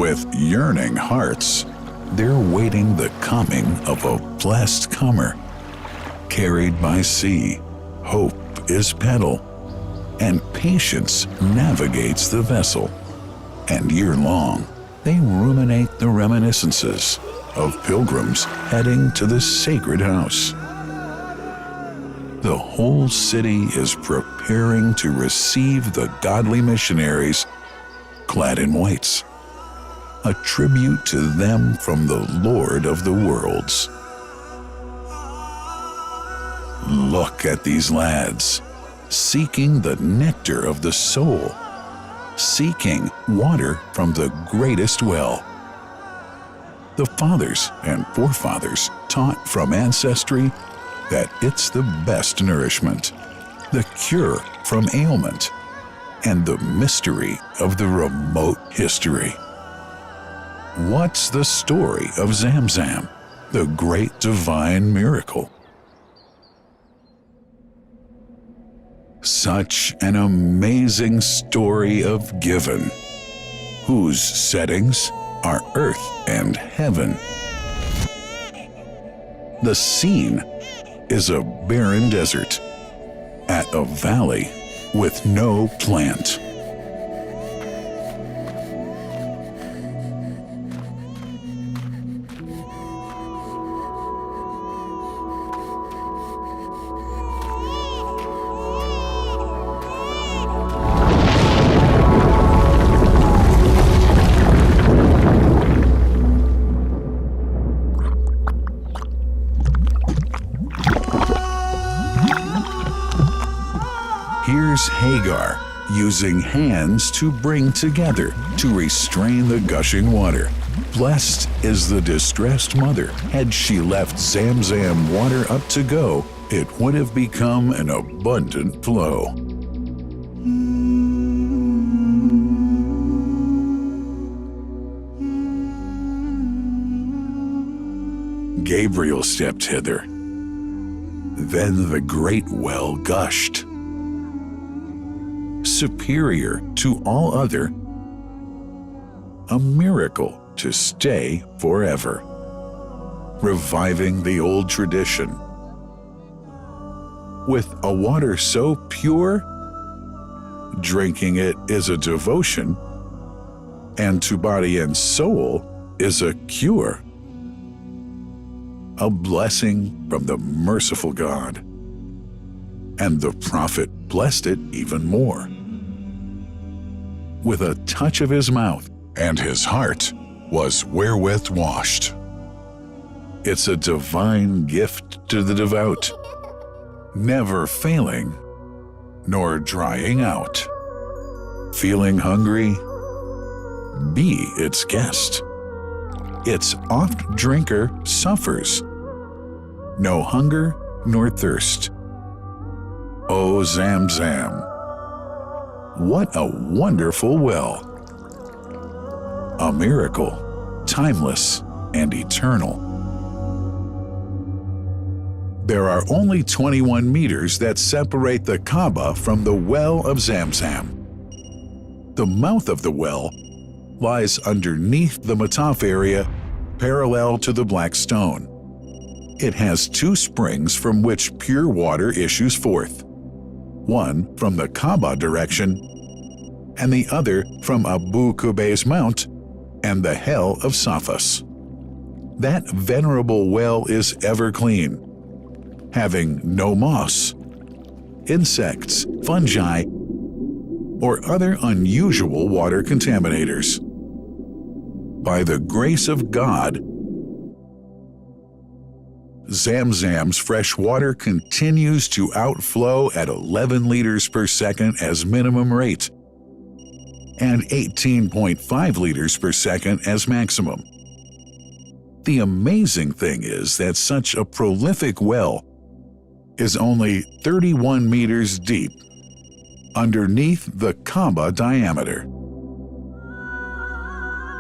With yearning hearts, they're waiting the coming of a blessed comer. Carried by sea, hope is pedal, and patience navigates the vessel. And year-long, they ruminate the reminiscences of pilgrims heading to the sacred house. The whole city is preparing to receive the godly missionaries clad in whites, a tribute to them from the Lord of the worlds. Look at these lads, seeking the nectar of the soul, seeking water from the greatest well. The fathers and forefathers taught from ancestry that it's the best nourishment, the cure from ailment, and the mystery of the remote history. What's the story of Zamzam, the great divine miracle? Such an amazing story of giving, whose settings are earth and heaven. The scene is a barren desert at a valley with no plant. Here's Hagar using hands to bring together to restrain the gushing water. Blessed is the distressed mother. Had she left Zamzam water up to go, it would have become an abundant flow. Gabriel stepped hither. Then the great well gushed. Superior to all other, a miracle to stay forever, reviving the old tradition. With a water so pure, drinking it is a devotion, and to body and soul is a cure, a blessing from the merciful God. And the prophet blessed it even more. With a touch of his mouth, and his heart was wherewith washed. It's a divine gift to the devout, never failing nor drying out. Feeling hungry? Be its guest. Its oft drinker suffers, no hunger nor thirst. O Zamzam, what a wonderful well! A miracle, timeless and eternal. There are only 21 meters that separate the Kaaba from the well of Zamzam. The mouth of the well lies underneath the Mataf area, parallel to the Black Stone. It has two springs from which pure water issues forth. One from the Kaaba direction, and the other from Abu Qubay's Mount and the Hell of Safas. That venerable well is ever clean, having no moss, insects, fungi, or other unusual water contaminators. By the grace of God, Zamzam's fresh water continues to outflow at 11 liters per second as minimum rate and 18.5 liters per second as maximum. The amazing thing is that such a prolific well is only 31 meters deep underneath the Kaaba diameter.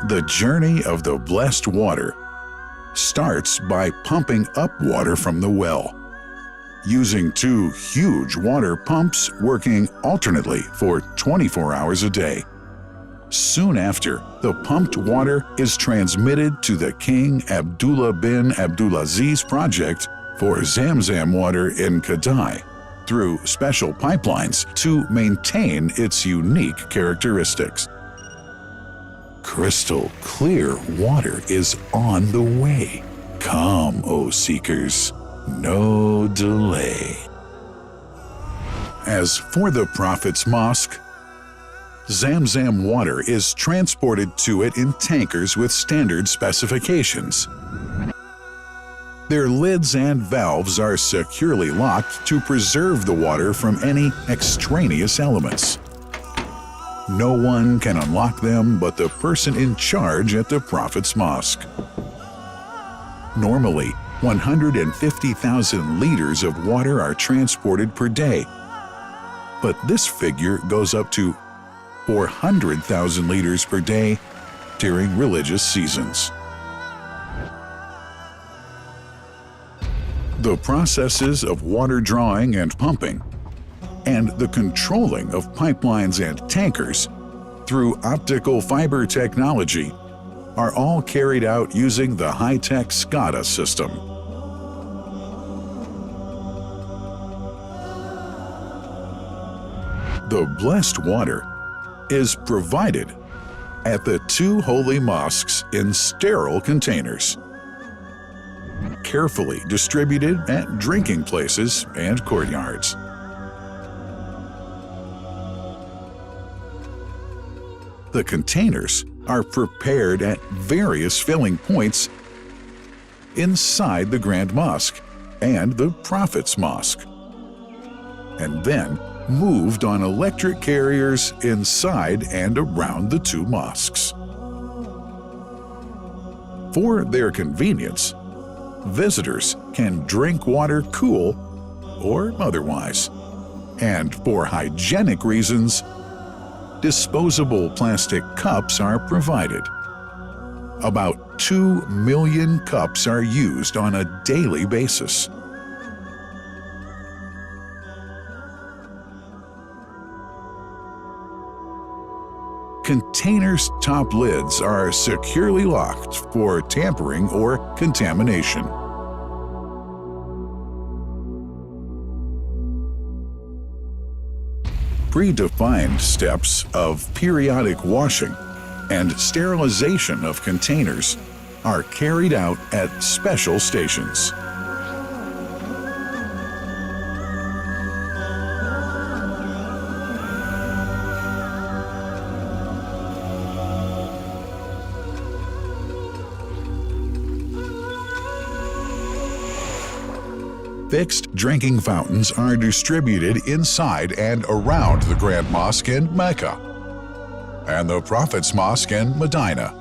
The journey of the blessed water starts by pumping up water from the well, using two huge water pumps working alternately for 24 hours a day. Soon after, the pumped water is transmitted to the King Abdullah bin Abdulaziz project for Zamzam water in Kadai through special pipelines to maintain its unique characteristics. Crystal clear water is on the way. Come, O seekers, no delay. As for the Prophet's Mosque, Zamzam water is transported to it in tankers with standard specifications. Their lids and valves are securely locked to preserve the water from any extraneous elements. No one can unlock them but the person in charge at the Prophet's Mosque. Normally, 150,000 liters of water are transported per day, but this figure goes up to 400,000 liters per day during religious seasons. The processes of water drawing and pumping, and the controlling of pipelines and tankers through optical fiber technology are all carried out using the high-tech SCADA system. The blessed water is provided at the two holy mosques in sterile containers, carefully distributed at drinking places and courtyards. The containers are prepared at various filling points inside the Grand Mosque and the Prophet's Mosque, and then moved on electric carriers inside and around the two mosques. For their convenience, visitors can drink water cool or otherwise, and for hygienic reasons, disposable plastic cups are provided. About 2 million cups are used on a daily basis. Containers' top lids are securely locked for tampering or contamination. Predefined steps of periodic washing and sterilization of containers are carried out at special stations. Fixed drinking fountains are distributed inside and around the Grand Mosque in Mecca and the Prophet's Mosque in Medina,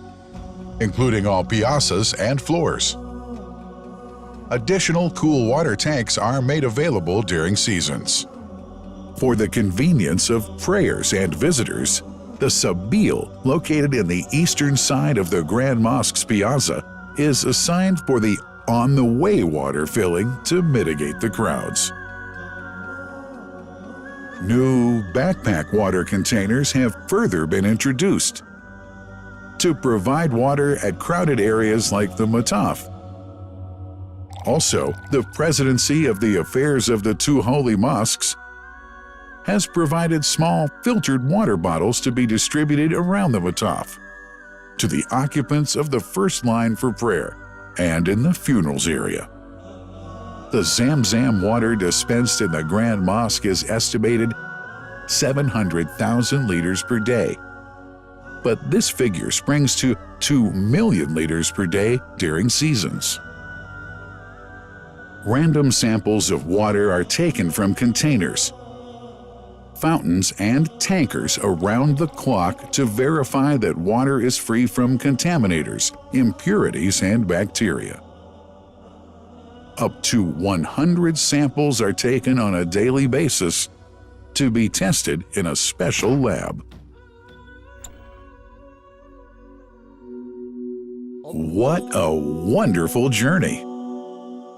including all piazzas and floors. Additional cool water tanks are made available during seasons. For the convenience of prayers and visitors, the Sabil, located in the eastern side of the Grand Mosque's piazza, is assigned for the on-the-way water filling to mitigate the crowds. New backpack water containers have further been introduced to provide water at crowded areas like the Mataf. Also, the Presidency of the Affairs of the Two Holy Mosques has provided small filtered water bottles to be distributed around the Mataf to the occupants of the first line for prayer and in the funerals area. The Zamzam water dispensed in the Grand Mosque is estimated 700,000 liters per day, but this figure springs to 2 million liters per day during seasons. Random samples of water are taken from containers, fountains, and tankers around the clock to verify that water is free from contaminators, impurities, and bacteria. Up to 100 samples are taken on a daily basis to be tested in a special lab. What a wonderful journey!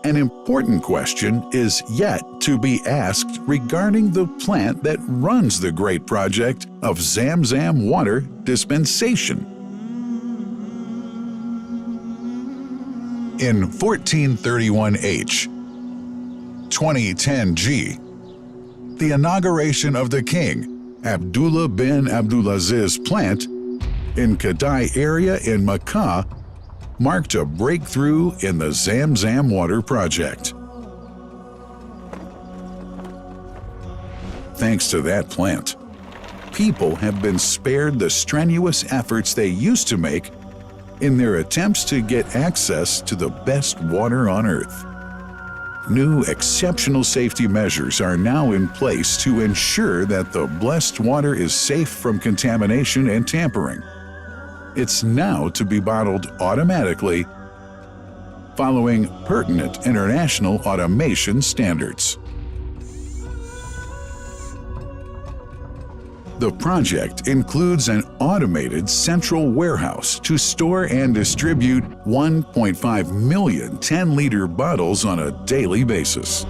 An important question is yet to be asked regarding the plant that runs the great project of Zamzam water dispensation. In 1431H, 2010G, the inauguration of the King Abdullah bin Abdulaziz plant in Kadai area in Makkah marked a breakthrough in the Zamzam water project. Thanks to that plant, people have been spared the strenuous efforts they used to make in their attempts to get access to the best water on Earth. New exceptional safety measures are now in place to ensure that the blessed water is safe from contamination and tampering. It's now to be bottled automatically following pertinent international automation standards. The project includes an automated central warehouse to store and distribute 1.5 million 10-liter bottles on a daily basis.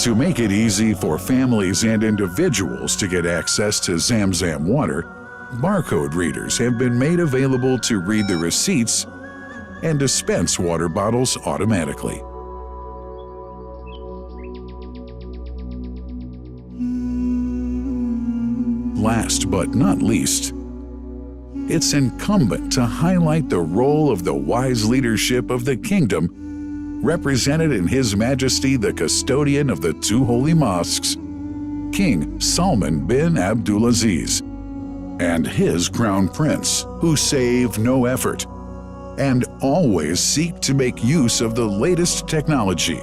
To make it easy for families and individuals to get access to Zamzam water, barcode readers have been made available to read the receipts and dispense water bottles automatically. Last but not least, it's incumbent to highlight the role of the wise leadership of the kingdom, represented in His Majesty the custodian of the two holy mosques, King Salman bin Abdulaziz, and his crown prince, who save no effort and always seek to make use of the latest technology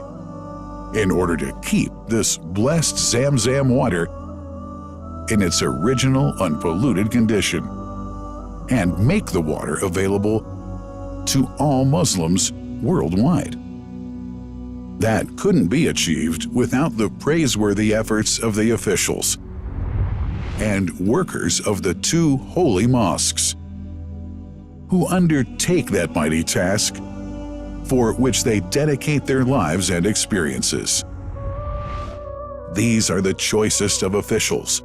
in order to keep this blessed Zamzam water in its original unpolluted condition and make the water available to all Muslims worldwide. That couldn't be achieved without the praiseworthy efforts of the officials and workers of the two holy mosques, who undertake that mighty task for which they dedicate their lives and experiences. These are the choicest of officials,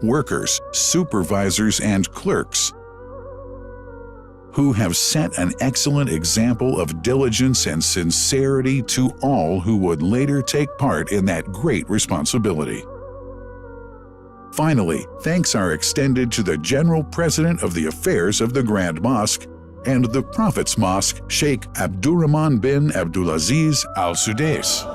workers, supervisors, and clerks, who have set an excellent example of diligence and sincerity to all who would later take part in that great responsibility. Finally, thanks are extended to the General President of the Affairs of the Grand Mosque and the Prophet's Mosque, Sheikh Abdurrahman bin Abdulaziz Al Sudais.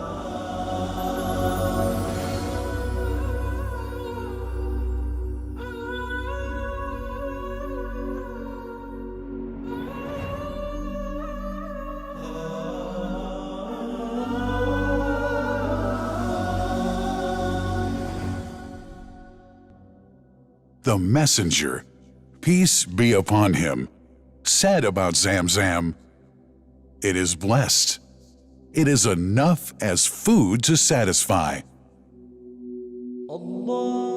The Messenger, peace be upon him, said about Zamzam, "It is blessed. It is enough as food to satisfy." Allah